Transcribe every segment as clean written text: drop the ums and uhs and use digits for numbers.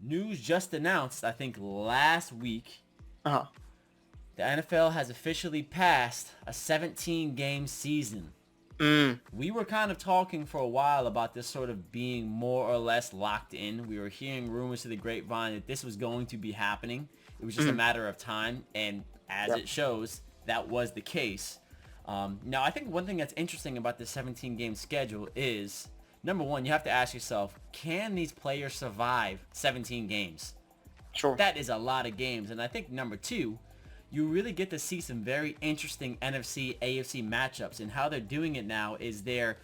News just announced, I think last week, Uh-huh. the NFL has officially passed a 17-game season. Mm. We were kind of talking for a while about this sort of being more or less locked in. We were hearing rumors to the grapevine that this was going to be happening. It was just a Mm. matter of time, and as Yep. it shows, that was the case. Now, I think one thing that's interesting about this 17-game schedule is, number one, you have to ask yourself, can these players survive 17 games? Sure. That is a lot of games. And I think number two, you really get to see some very interesting NFC, AFC matchups. And how they're doing it now is they're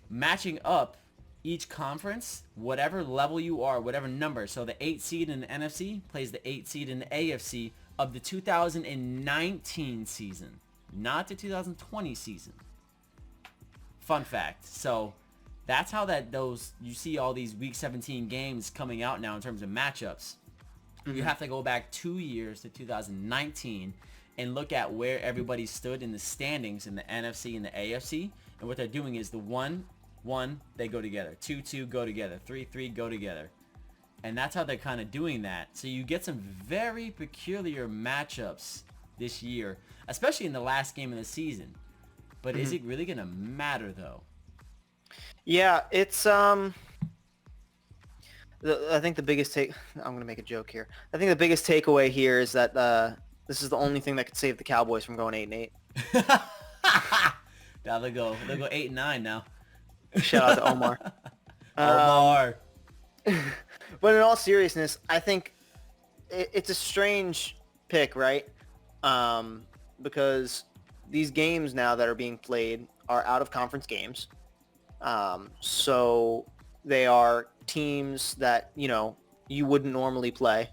matching up each conference, whatever level you are, whatever number. So the 8 seed in the NFC plays the 8 seed in the AFC of the 2019 season, not the 2020 season. Fun fact. So that's how you see all these week 17 games coming out now in terms of matchups. You have to go back 2 years to 2019 and look at where everybody stood in the standings in the NFC and the AFC. And what they're doing is the 1-1, they go together. 2-2 go together. 3-3 go together. And that's how they're kind of doing that. So you get some very peculiar matchups this year, especially in the last game of the season. But is it really going to matter, though? Yeah, it's I think the biggest I'm going to make a joke here. I think the biggest takeaway here is that this is the only thing that could save the Cowboys from going 8-8. Now they'll go 8-9 now. Shout out to Omar. Omar. But in all seriousness, I think it's a strange pick, right? Because these games now that are being played are out of conference games. So they are teams that, you wouldn't normally play.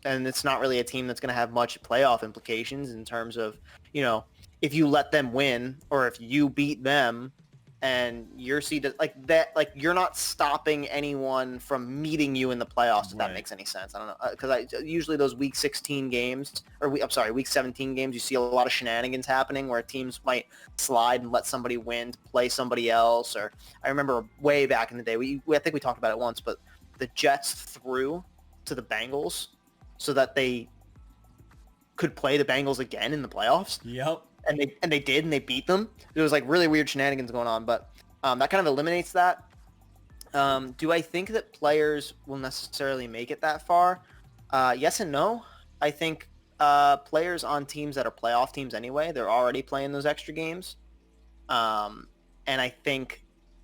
And it's not really a team that's going to have much playoff implications in terms of, if you let them win or if you beat them and you're seeded like that, like you're not stopping anyone from meeting you in the playoffs, if that Right. makes any sense. I don't know. Because usually those week 16 games week 17 games, you see a lot of shenanigans happening where teams might slide and let somebody win to play somebody else. Or I remember way back in the day, I think we talked about it once, but the Jets threw to the Bengals so that they could play the Bengals again in the playoffs. Yep. And they did, and they beat them. There was like really weird shenanigans going on, but that kind of eliminates that. Do I think that players will necessarily make it that far? Yes and no. I think players on teams that are playoff teams anyway, they're already playing those extra games. And I think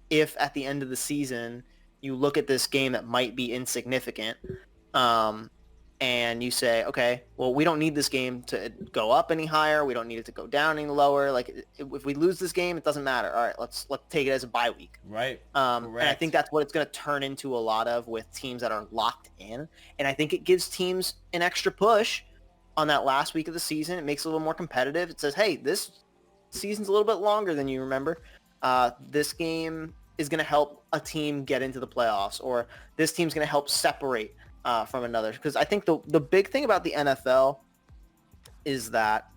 if at the end of the season you look at this game that might be insignificant, and you say, okay, well, we don't need this game to go up any higher. We don't need it to go down any lower. Like, if we lose this game, it doesn't matter. All right, let's take it as a bye week. Right. And I Correct. think that's what it's going to turn into a lot of with teams that are locked in. And I think it gives teams an extra push on that last week of the season. It makes it a little more competitive. It says, hey, this season's a little bit longer than you remember. This game is going to help a team get into the playoffs, or this team's going to help separate from another. Because I think the big thing about the NFL is that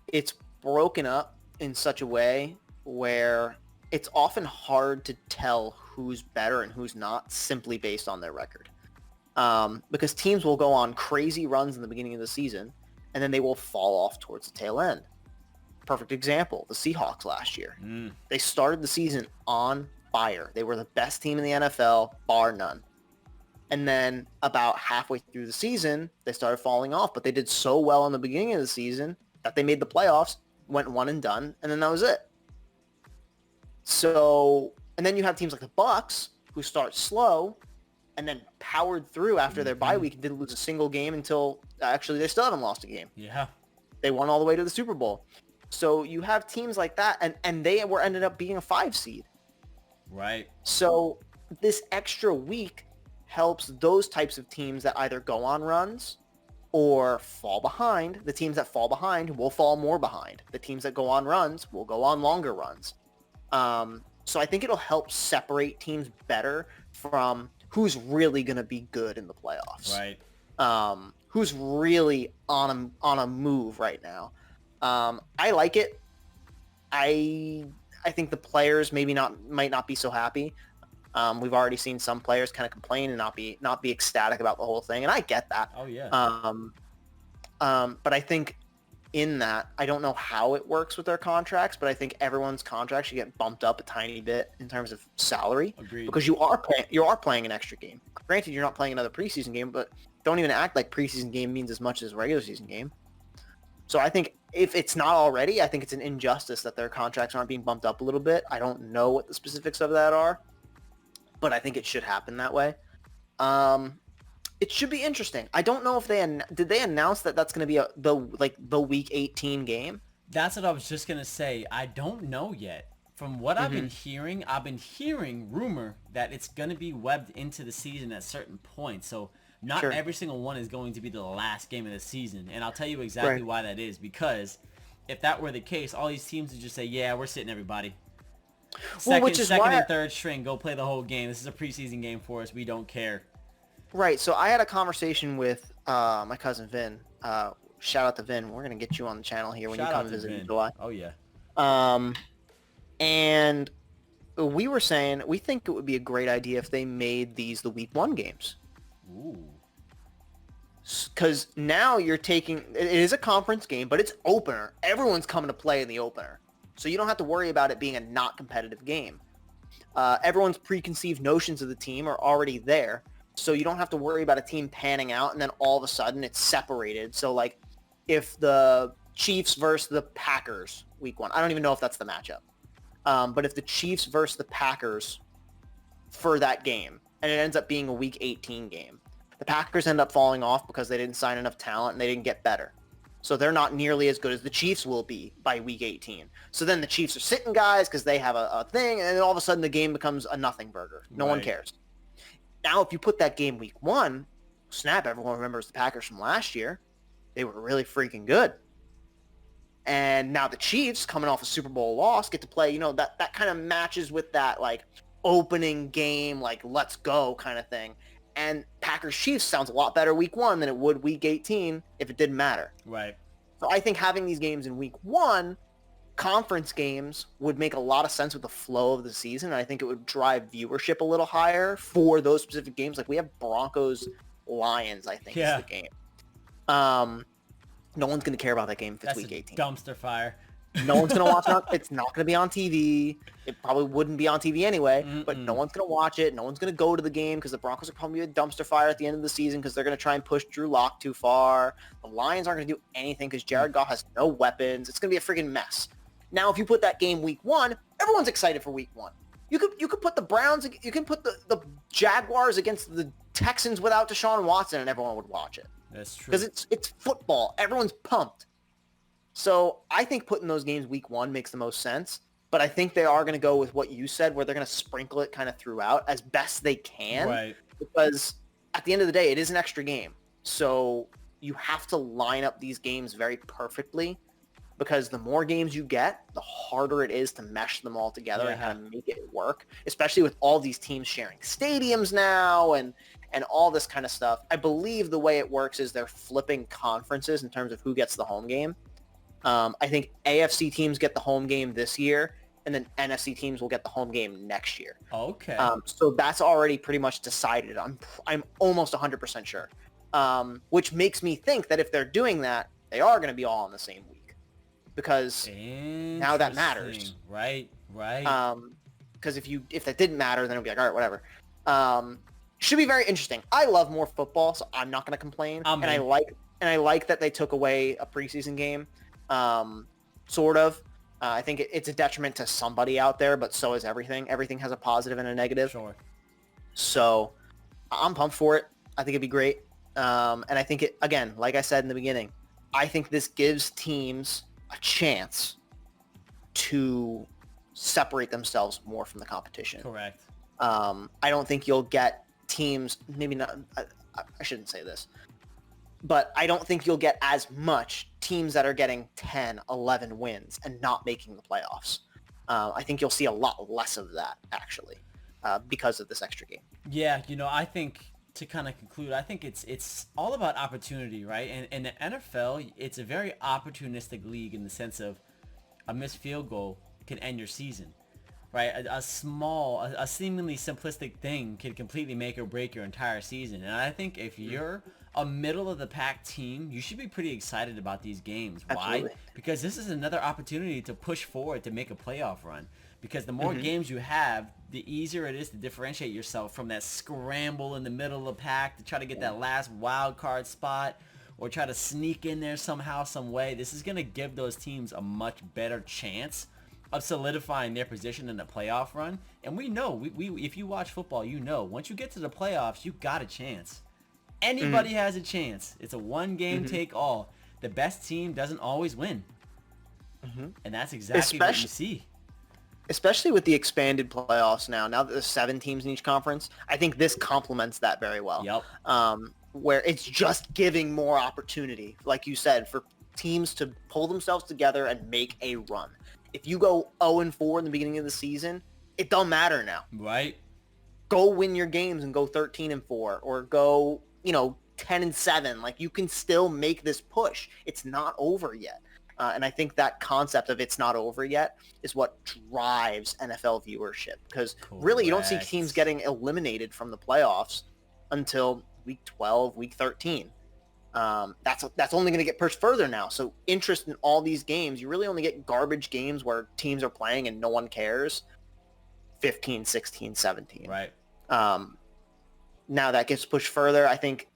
it's broken up in such a way where it's often hard to tell who's better and who's not simply based on their record. Because teams will go on crazy runs in the beginning of the season, and then they will fall off towards the tail end. Perfect example, the Seahawks last year. They started the season on fire. They were the best team in the NFL, bar none. And then about halfway through the season, they started falling off. But they did so well in the beginning of the season that they made the playoffs, went one and done, and then that was it. So, and then you have teams like the Bucks who start slow and then powered through after their bye week and didn't lose a single game until actually they still haven't lost a game. Yeah. They won all the way to the Super Bowl. So you have teams like that, and they were ended up being a 5 seed. Right. So this extra week helps those types of teams that either go on runs or fall behind. The teams that fall behind will fall more behind. The teams that go on runs will go on longer runs. So I think it'll help separate teams better from who's really going to be good in the playoffs. Right. Who's really on a move right now. I like it. I think the players might not be so happy. We've already seen some players kind of complain and not be ecstatic about the whole thing, and I get that. Oh yeah. But I think in that, I don't know how it works with their contracts, but I think everyone's contract should get bumped up a tiny bit in terms of salary. Agreed. Because you are playing an extra game. Granted, you're not playing another preseason game, but don't even act like preseason game means as much as a regular season game. So I think if it's not already, I think it's an injustice that their contracts aren't being bumped up a little bit. I don't know what the specifics of that are, but I think it should happen that way. It should be interesting. I don't know if did they announce that that's going to be the week 18 game? That's what I was just gonna say. I don't know yet. From what I've been hearing rumor that it's gonna be webbed into the season at certain points. So not every single one is going to be the last game of the season. And I'll tell you exactly why that is. Because if that were the case, all these teams would just say, yeah, we're sitting everybody. Second and third string, go play the whole game. This is a preseason game for us. We don't care. Right. So I had a conversation with my cousin Vin. Shout out to Vin. We're going to get you on the channel here when you come visit in July. Oh, yeah. And we were saying we think it would be a great idea if they made these the week 1 games. Ooh. Because now you're taking... It is a conference game, but it's opener. Everyone's coming to play in the opener. So you don't have to worry about it being a not competitive game. Everyone's preconceived notions of the team are already there. So you don't have to worry about a team panning out and then all of a sudden it's separated. So like if the Chiefs versus the Packers week 1, I don't even know if that's the matchup. But if the Chiefs versus the Packers for that game and it ends up being a week 18 game, the Packers end up falling off because they didn't sign enough talent and they didn't get better. So they're not nearly as good as the Chiefs will be by week 18. So then the Chiefs are sitting guys because they have a thing, and then all of a sudden the game becomes a nothing burger. No one cares. Now, if you put that game week 1, snap, everyone remembers the Packers from last year. They were really freaking good. And now the Chiefs, coming off a Super Bowl loss, get to play, that kind of matches with that, like, opening game, like, let's go kind of thing. And Packers-Chiefs sounds a lot better week 1 than it would week 18 if it didn't matter. Right. So I think having these games in week 1, conference games, would make a lot of sense with the flow of the season. And I think it would drive viewership a little higher for those specific games. Like we have Broncos-Lions, I think, is the game. No one's going to care about that game if it's week 18. Dumpster fire. No one's going to watch it. It's not going to be on TV. It probably wouldn't be on TV anyway, but no one's going to watch it. No one's going to go to the game because the Broncos are probably a dumpster fire at the end of the season because they're going to try and push Drew Lock too far. The Lions aren't going to do anything because Jared Goff has no weapons. It's going to be a freaking mess. Now, if you put that game week 1, everyone's excited for week 1. You could put the Browns, you can put the Jaguars against the Texans without Deshaun Watson and everyone would watch it. That's true. Because it's football. Everyone's pumped. So I think putting those games week 1 makes the most sense. But I think they are going to go with what you said, where they're going to sprinkle it kind of throughout as best they can. Right. Because at the end of the day, it is an extra game. So you have to line up these games very perfectly. Because the more games you get, the harder it is to mesh them all together and kind of make it work. Especially with all these teams sharing stadiums now and all this kind of stuff. I believe the way it works is they're flipping conferences in terms of who gets the home game. I think AFC teams get the home game this year, and then NFC teams will get the home game next year. Okay. So that's already pretty much decided. I'm almost 100% sure. Which makes me think that if they're doing that, they are going to be all on the same week, because now that matters. Right. Because if that didn't matter, then it'd be like, all right, whatever. Should be very interesting. I love more football, so I'm not going to complain. And I like that they took away a preseason game. Sort of. I think it's a detriment to somebody out there, but so is everything. Everything has a positive and a negative. Sure. So I'm pumped for it. I think it'd be great. And I think it, again, like I said in the beginning, I think this gives teams a chance to separate themselves more from the competition. Correct. I don't think you'll get teams, maybe not, I shouldn't say this, but I don't think you'll get as much teams that are getting 10, 11 wins and not making the playoffs. I think you'll see a lot less of that, actually, because of this extra game. Yeah, I think, to kind of conclude, I think it's all about opportunity, right? And in the NFL, it's a very opportunistic league in the sense of a missed field goal can end your season. right? A seemingly simplistic thing can completely make or break your entire season. And I think if you're a middle of the pack team, you should be pretty excited about these games. Why? Absolutely. Because this is another opportunity to push forward to make a playoff run. Because the more games you have, the easier it is to differentiate yourself from that scramble in the middle of the pack to try to get that last wild card spot or try to sneak in there somehow, some way. This is going to give those teams a much better chance of solidifying their position in the playoff run. And we know, we if you watch football, you know, once you get to the playoffs, you got a chance. Anybody has a chance. It's a one-game take all. The best team doesn't always win. And that's exactly what you see. Especially with the expanded playoffs now that there's 7 teams in each conference, I think this complements that very well. Yep. Where it's just giving more opportunity, like you said, for teams to pull themselves together and make a run. If you go 0-4 in the beginning of the season, it don't matter now. Right. Go win your games and go 13-4 or go, 10-7. Like, you can still make this push. It's not over yet. And I think that concept of it's not over yet is what drives NFL viewership, because really you don't see teams getting eliminated from the playoffs until week 12, week 13. That's only going to get pushed further now. So interest in all these games, you really only get garbage games where teams are playing and no one cares. 15, 16, 17. Right. Now that gets pushed further. I think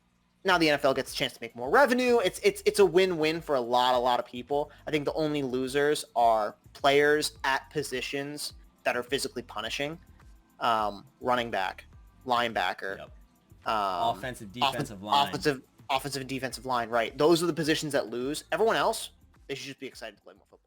now the NFL gets a chance to make more revenue. It's a win-win for a lot of people. I think the only losers are players at positions that are physically punishing. Running back, linebacker, offensive, defensive line. Offensive and defensive line, right. Those are the positions that lose. Everyone else, they should just be excited to play more football.